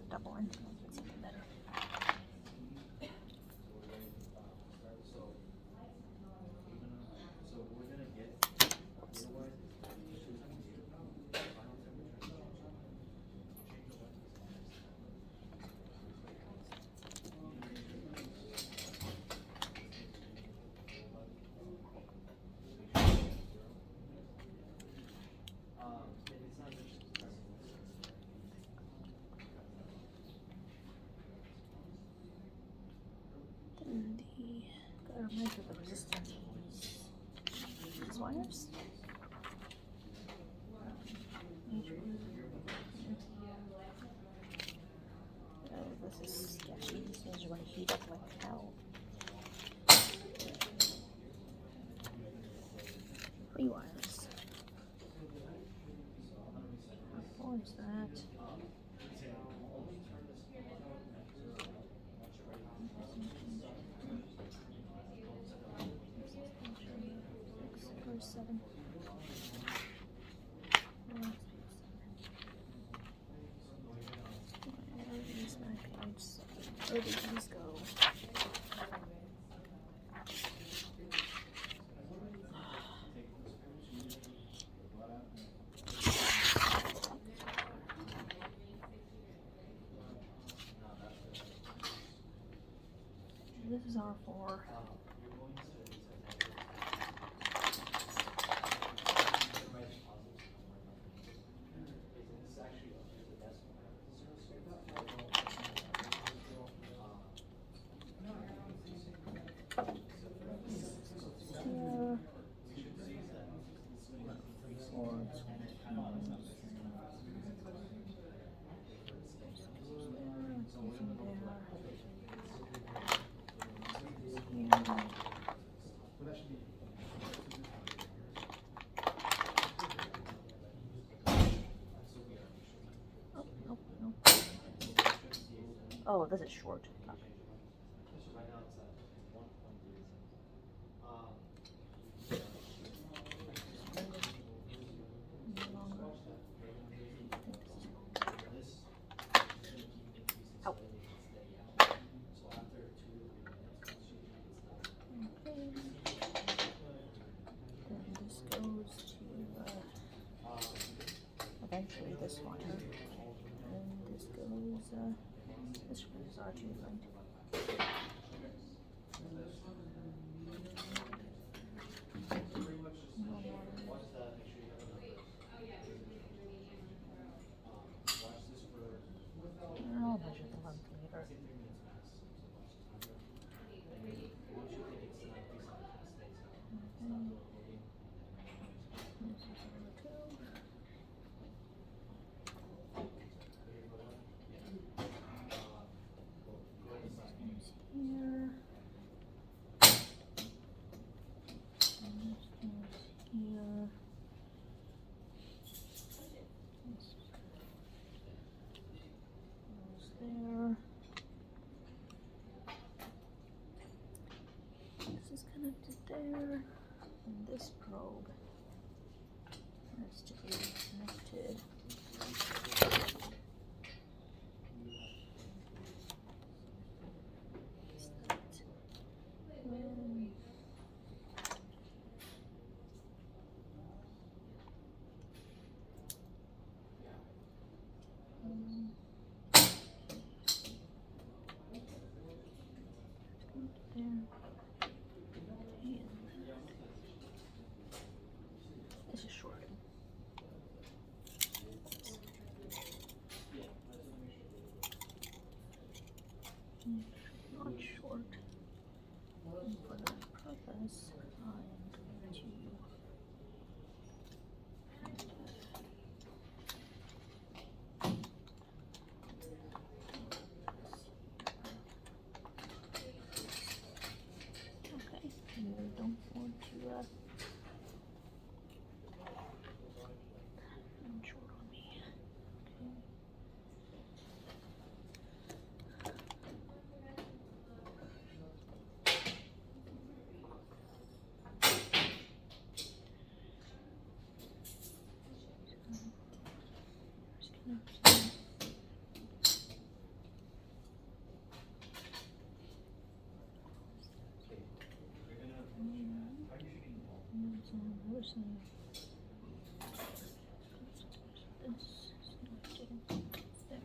Double one. It's even better. Then gotta measure the resistance of these wires. Oh, this is sketchy. These things are going to heat up like hell. 3 wires. How far is that? Seven. Where's my page 7? Where did these go? This is R4. Oh, this is short. Okay. Ow. Okay. Then this goes to eventually this one, and this goes. This is R2, right? I'll measure the length later. This is connected there, and this probe has to be connected. This is short. Not short. And for that purpose, I'm going to okay, you don't want to short on me. Okay. other side. This is not getting there.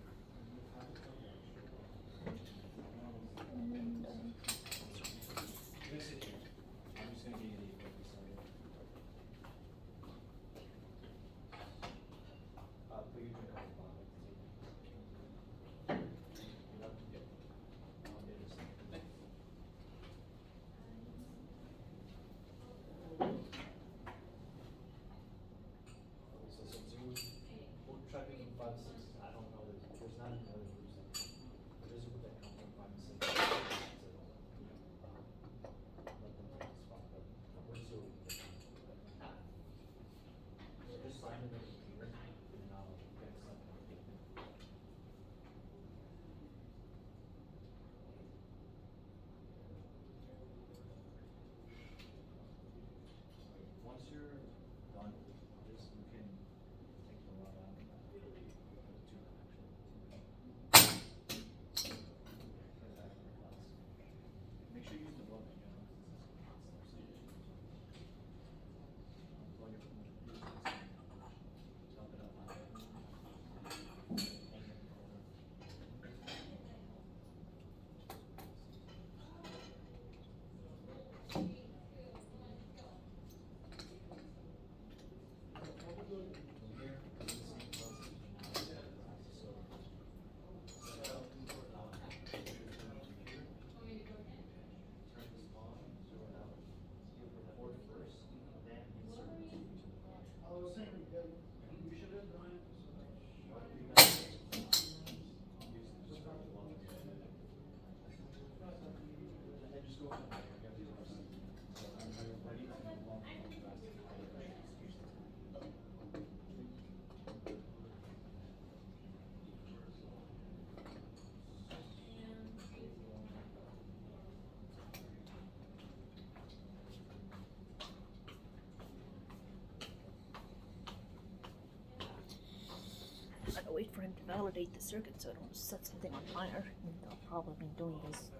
And I gotta wait for him to validate the circuit so I don't set something on fire. And I'll probably be doing this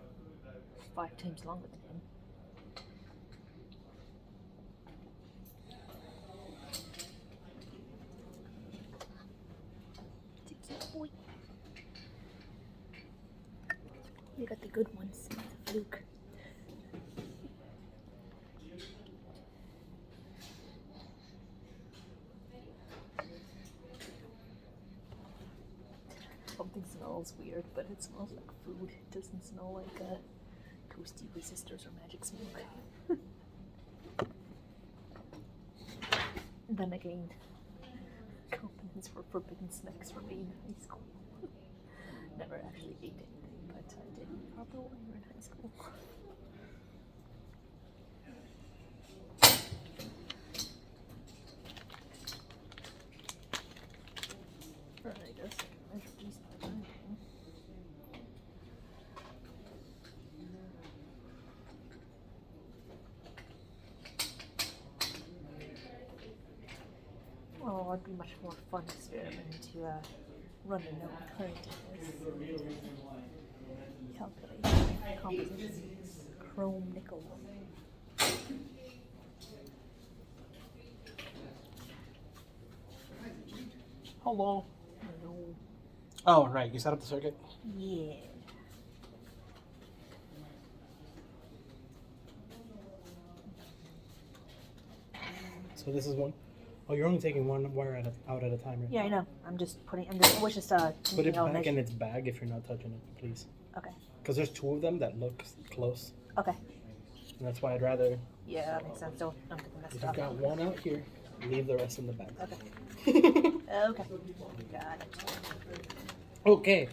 5 times longer than him. Boy. We got the good ones. It's a fluke. Something smells weird, but it smells like food. It doesn't smell like toasty resistors or magic smoke. Then again, compliments for forbidden snacks for me in high school. Never actually ate anything, but I did proper when we were in high school. Right, I guess I can measure these by time. Oh, it'd be much more fun experiment to run a known current in this. Calculate compositions. Chrome nickel. Hello. Hello. Oh, right. You set up the circuit? Yeah. So this is one. Oh, you're only taking one wire out at a time, right? Yeah, I know. I was just Put it measure. back in its bag if you're not touching it, please. Okay. Because there's 2 of them that look close. Okay. And that's why I'd rather, Yeah, that makes sense. Don't get messed if up. you've got one out here, leave the rest in the bag. Okay. Okay. Got it. Okay.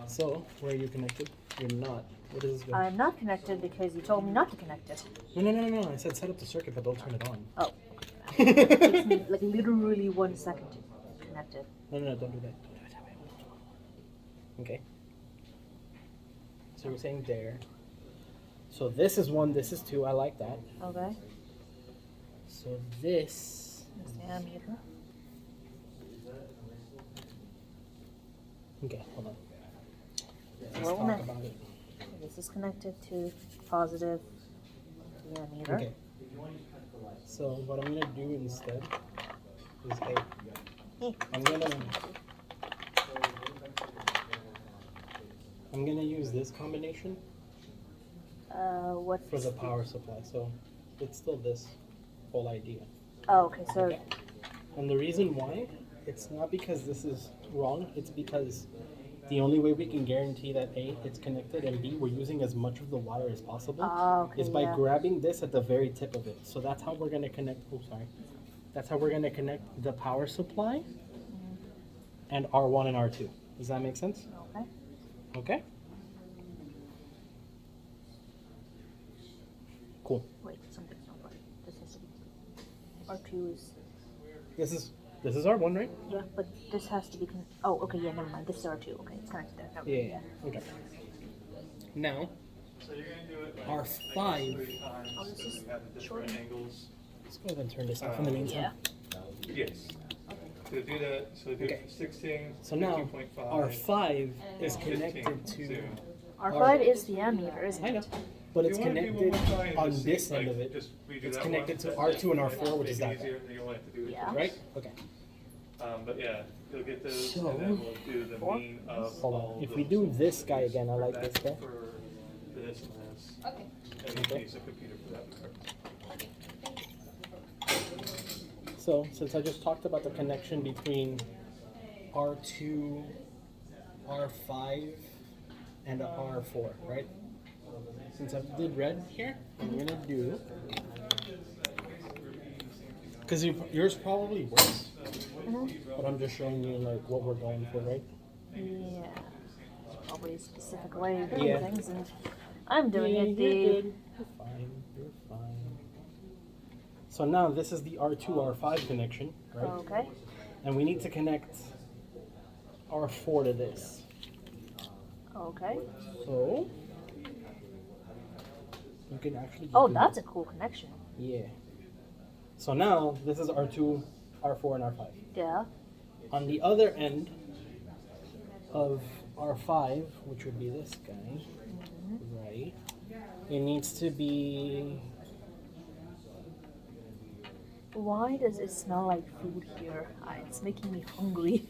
So, where are you connected? You're not. What is this? I'm not connected because you told me not to connect it. No. I said set up the circuit, but don't turn it on. Oh. It takes me like literally 1 second to connect it. No, don't do that. Okay. So you're saying there. So this is 1, this is 2. I like that. Okay. So this. Diameter. Okay, hold on. Let's Well, talk about it. This is connected to positive diameter. Okay. So what I'm gonna do instead is I'm gonna use this combination What? for the power supply. So it's still this whole idea. Oh, okay. So. Okay. And the reason why, it's not because this is wrong, it's because the only way we can guarantee that A, it's connected, and B, we're using as much of the wire as possible, Okay, is by yeah. grabbing this at the very tip of it. So that's how we're gonna connect, that's how we're gonna connect the power supply and R1 and R2. Does that make sense? Okay. Okay? Cool. Wait, something's not right. This has to be. R2 is. This is R1, right? Yeah, but this has to be. Oh, okay. Yeah, never mind. This is R2. Okay, it's connected there. Okay, Yeah. Okay. Now, So you're going to do it like R5. three times. Oh, this So is we have the different angles. Let's go ahead and turn this off in the meantime. Yeah. Yes. So do that. So do Okay. it for 16. So now, 15.5, R5 is 15, connected to, two. R5 is the ammeter, isn't I know, it? but If it's you wanna do one connected more time, on just this see, end like, of it. just redo It's that connected one. to R2 and R4, which Make is it that easier, guy. then you only have to do it Yeah. Right? Okay. But yeah, you'll get those, So, and then we'll do the four? mean of Hold all on. If we those. do this guy again, I like For this guy. that- For this and this. Okay. And you can Okay. use a computer for that part. So, since I just talked about the connection between R2, R5, and R4, right? Since I did red here, I'm gonna do, because yours probably works, but I'm just showing you like what we're going for, right? Yeah. It's probably a specific way of doing Yeah. things, and I'm doing it You're the. good. You're fine. You're fine. So now this is the R2, R5 connection, right? Okay. And we need to connect R4 to this. Okay. So you can actually. Oh, do that's it. a cool connection. Yeah. So now this is R2, R4, and R5. Yeah. On the other end of R5, which would be this guy, right? It needs to be. Why does it smell like food here? It's making me hungry.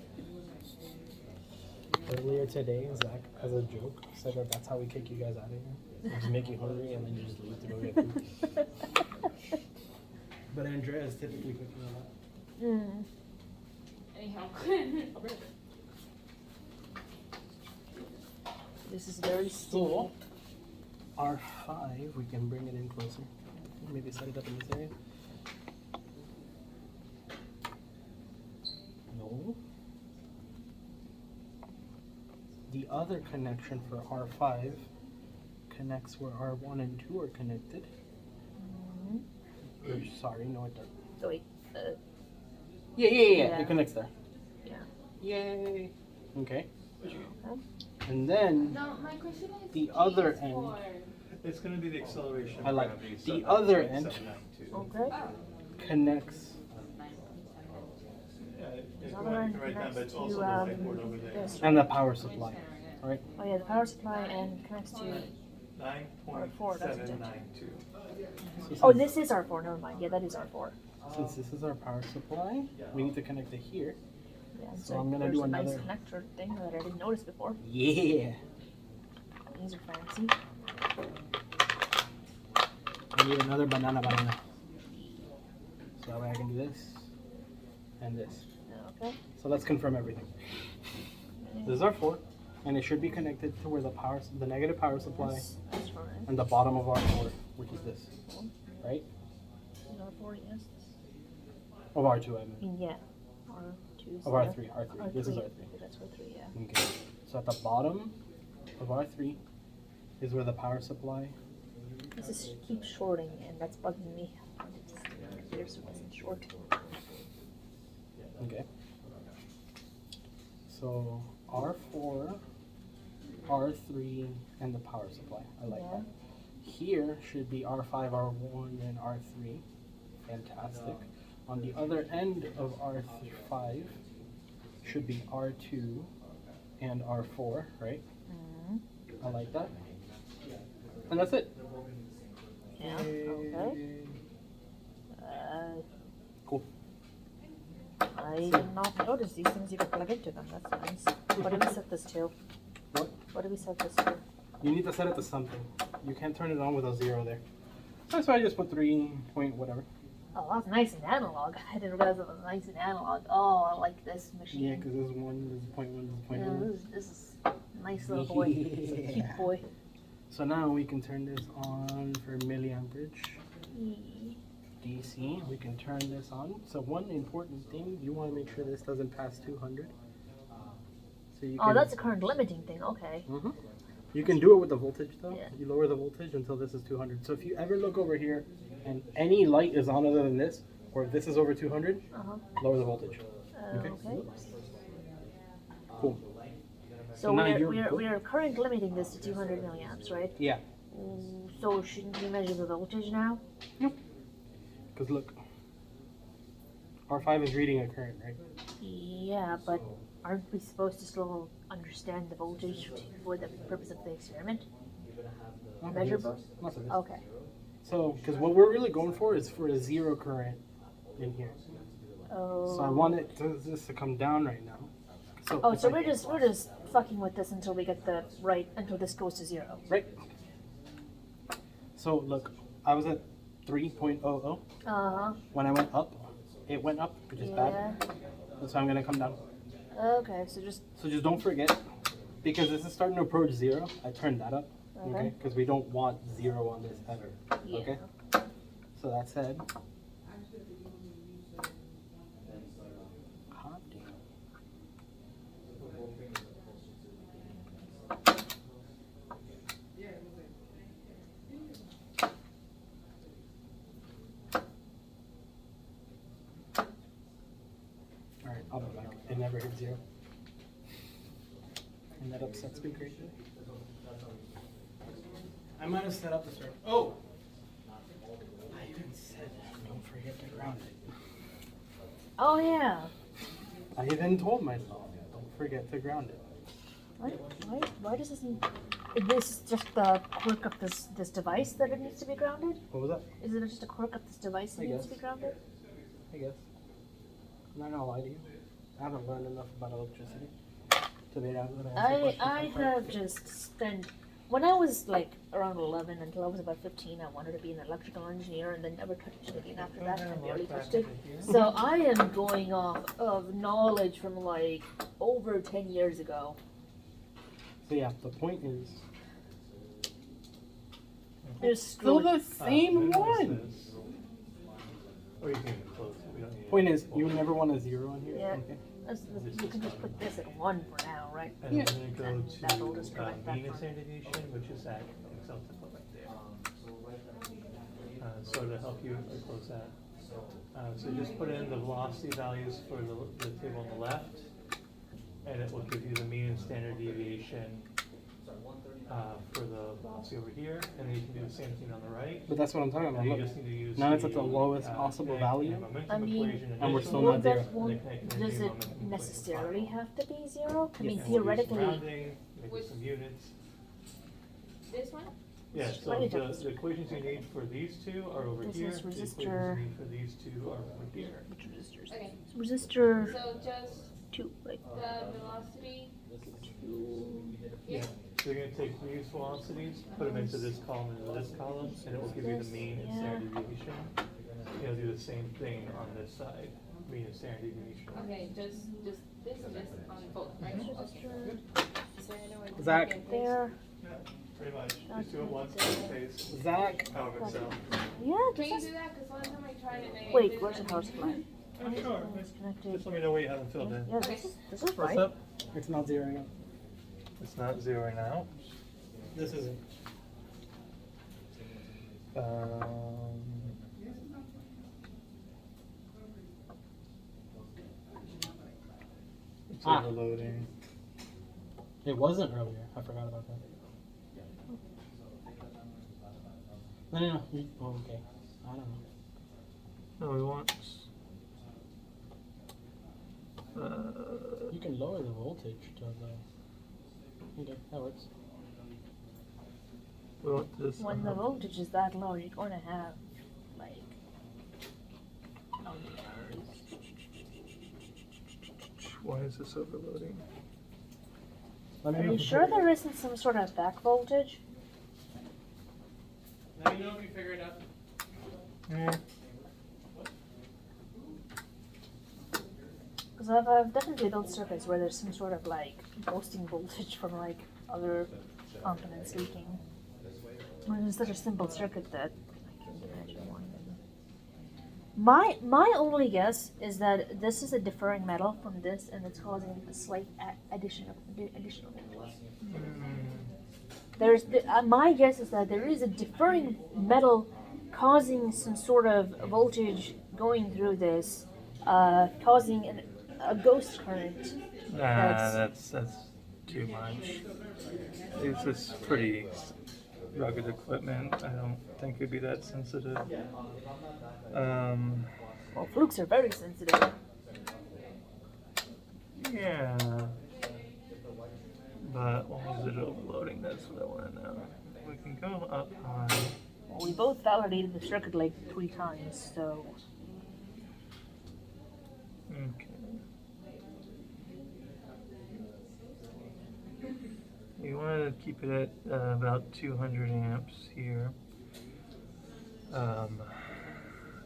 Earlier today, Zach, as a joke, said that that's how we kick you guys out of here. We just make you hungry and then you just leave to go get food. But Andrea is typically cooking a lot. Mm. Anyhow. This is very So, sticky. R5, we can bring it in closer. Maybe set it up in this area. No. The other connection for R5 connects where R1 and 2 are connected. Or, sorry, no it doesn't. So wait. Yeah. Yeah. It connects there. Yeah. Yay. Okay. Okay. And then Now, my question is, The G other is end. for- It's going to be the acceleration. I like gravity, the 792, other end. 792. Okay. connects. Yeah, The you other can end write down, but it's connects also to, the whiteboard over there. this. And the power supply, right? Oh yeah, the power supply and connects to. 9.792. So Oh, since- this is R4. Never mind. Yeah, that is R4. Since this is our power supply, we need to connect it here. Yeah. So I'm gonna there's do a nice another- connector thing that I didn't notice before. Yeah. These are fancy. I need another banana. So that way I can do this and this. Okay. So let's confirm everything. This is our 4, and it should be connected to where the negative power supply That's fine. and the bottom of our 4, which is this, right? Is R4, yes. Of R2, I I mean. mean, yeah. R2 is Of there. R3. This is R3. Okay, that's R3, yeah. Okay. So at the bottom of R3 is where the power supply. This is keeps shorting, and that's bugging me. It's clear so it doesn't short. Okay. So R4, R3, and the power supply. I like Yeah. that. Here should be R5, R1, and R3. Fantastic. On the other end of R5 should be R2 and R4, right? Mm-hmm. I like that. And that's it. Yeah, okay. I did not notice these things you could plug into them. That's nice. What do we set this to? What? What do we set this to? You need to set it to something. You can't turn it on with a 0 there. That's why I just put 3 point whatever. Oh, that's nice and analog. I didn't realize it was nice and analog. Oh, I like this machine. Yeah, because this is 1, this is point 1, this is point Yeah, 1. this is a nice little boy. It's a cute boy. So now we can turn this on for milliamperage. E- DC. We can turn this on. So one important thing, you want to make sure this doesn't pass 200. So you Oh, can, that's a current limiting thing. Okay. Mhm. You can do it with the voltage though. Yeah. You lower the voltage until this is 200. So if you ever look over here and any light is on other than this, or if this is over 200, Uh-huh. lower the voltage. Okay. Okay. Cool. So now we're, you're good. we're current limiting this to 200 milliamps, right? Yeah. So shouldn't we measure the voltage now? Because look, R5 is reading a current, right? Yeah, but aren't we supposed to still understand the voltage for the purpose of the experiment? Not for Measure this. both? Not for this. Okay. So, because what we're really going for is for a 0 current in here. Oh. So I want it this to come down right now. So Oh, if so I- we're just fucking with this until we get the right until this goes to 0. right. So look, I was at 3.00. Uh-huh. When I went up, it went up, which is bad. Yeah. So I'm gonna come down. Okay, so just So just don't forget, because this is starting to approach 0. I turned that up, Okay. okay? Because we don't want 0 on this ever. yeah. Okay. So that said, hot damn. Alright, I'll be back. It never hit 0. And that upsets me greatly. I might have set up the start. Oh! I even said, don't forget to ground it. Oh yeah. I even told myself, don't forget to ground it. Why does this need? Is this just the quirk of this device that it needs to be grounded? What was that? Is it just a quirk of this device that I needs to guess. be grounded? I guess. I'm not gonna lie to you. I haven't learned enough about electricity to be able to answer I questions. have just spent when I was like around 11 until I was about 15. I wanted to be an electrical engineer and then never touched it again after that. I barely touched it. So I am going off of knowledge from like over 10 years ago. So yeah, the point is, There's still screw- the same one. Or you can even close it. We don't need Point it. is, you never want a 0 in here. Yeah. Okay. You can just put this at 1 for now, right? And Yeah. then we're going to That'll go disconnect to that mean from- standard deviation, which is that Excel template right there. So to help you close that. So just put in the velocity values for the table on the left, and it will give you the mean and standard deviation for the velocity over here, and then you can do the same thing on the right. But that's what I'm talking about. And you Look, just need to use now it's at the lowest uh, possible kinetic value. and momentum I mean, equation and we're still initially, not there. That won't- and then kinetic does energy, it momentum equation necessarily final. have to be 0? I mean, Yes. And we'll use theoretically. rounding, maybe some units. This one? Yeah, Why so did you have the equations you need for these two are over This here. is The equations resistor. you need for these two are over here. Which resistors? Okay. Resistor So just 2, right? the velocity. Yeah. So you're gonna take these velocities, put them into this column and into this column, and it will give you the mean and standard deviation. You'll do the same thing on this side, mean and standard deviation. Okay, just this and this on both, right? Resistor So I know where to Zach. make it. there. Yeah, pretty much. Just do it Okay. once, one pace, Zach, power of Excel. Yeah, Can you just do that? Because last time I tried it, I wait. did Where's the it. power supply? Oh, sure. Disconnected. Just let me know what you haven't filled in. Yeah, this is What's right. up? it's not zeroing out. It's not zeroing out. This isn't. It's Ah. overloading. It wasn't earlier. I forgot about that. No. Oh, okay. I don't know. No, we want. You can lower the voltage to the. Okay, that works. We want this. When the voltage is that low, you're going to have like. Why is this overloading? Let me Are know you if sure there isn't some sort of back voltage? Let me know if you figure it out. Because I've definitely built circuits where there's some sort of like boosting voltage from like other components leaking. When it's such a simple circuit that I can't imagine why. My only guess is that this is a differing metal from this, and it's causing a slight additional. My guess is that there is a differing metal causing some sort of voltage going through this, causing a ghost current. Nah, that's too much. This is pretty rugged equipment. I don't think it'd be that sensitive. Well, flukes are very sensitive. Yeah. But why is it overloading? That's what I want to know. We can go up on. Well, we both validated the circuit like 3 times, so. Okay. You want to keep it at about 200 amps here.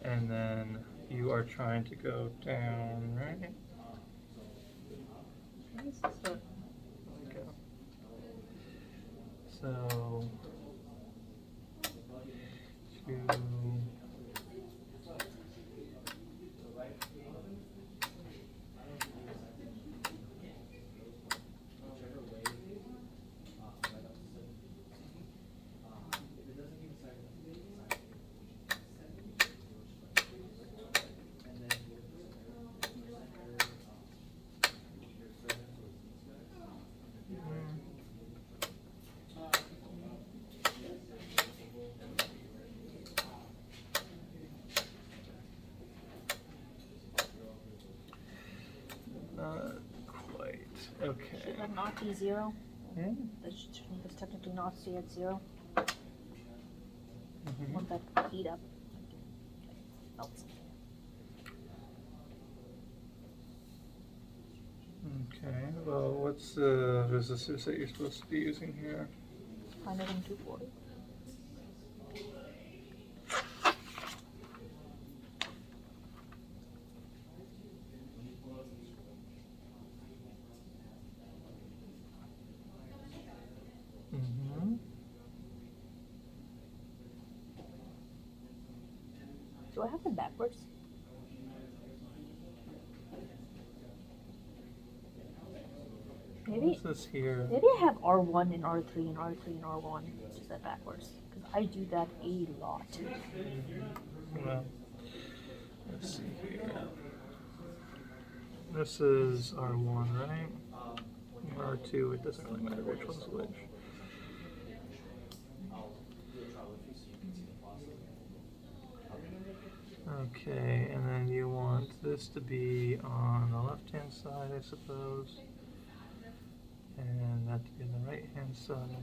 And then you are trying to go down, right? Okay. So, to not quite. Okay. Should that not be 0? Hmm? This technically not stay at 0. Mhm. Want that heat up. Melts. Okay, well, what's the resistors that you're supposed to be using here? 100 and 240. Mm-hmm. Do I have them backwards? Maybe. What's this here? Maybe I have R1 and R3 and R3 and R1. Just that backwards. Because I do that a lot. Well, let's see here. This is R1, right? R2, it doesn't really matter which one's which. Okay, and then you want this to be on the left-hand side, I suppose. And that to be on the right-hand side.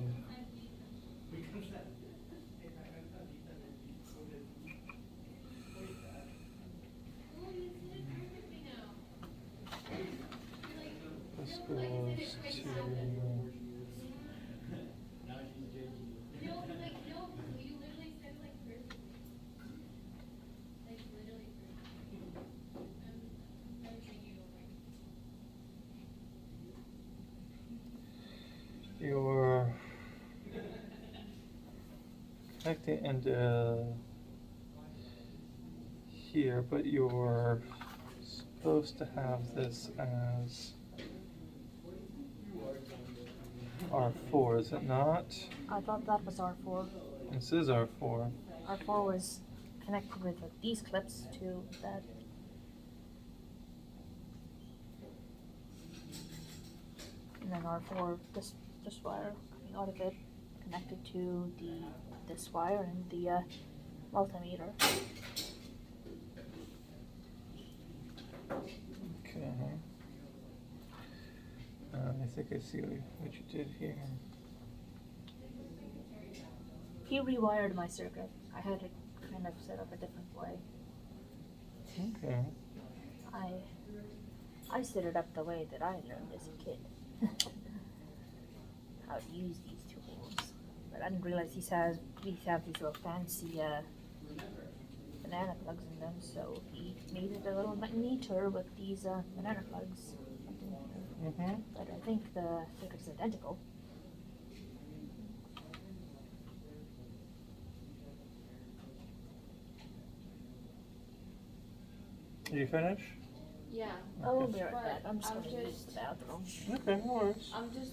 This goes to... Your connecting into here, but you're supposed to have this as R4, is it not? I thought that was R4. This is R4. R4 was connected with like, these clips to that. And then R4, this wire coming out of it, connected to this wire and the multimeter. Okay. I think I see what you did here. He rewired my circuit. I had it kind of set up a different way. Okay. I set it up the way that I learned as a kid. How to use these tools. But I didn't realize these have these little fancy banana plugs in them, so he made it a little bit neater with these banana plugs. Mm-hmm. But I think the circuit's identical. Did you finish? Yeah, I will Okay. be right back. I'm just I'm gonna use just- the bathroom. Okay, no worries. I'm just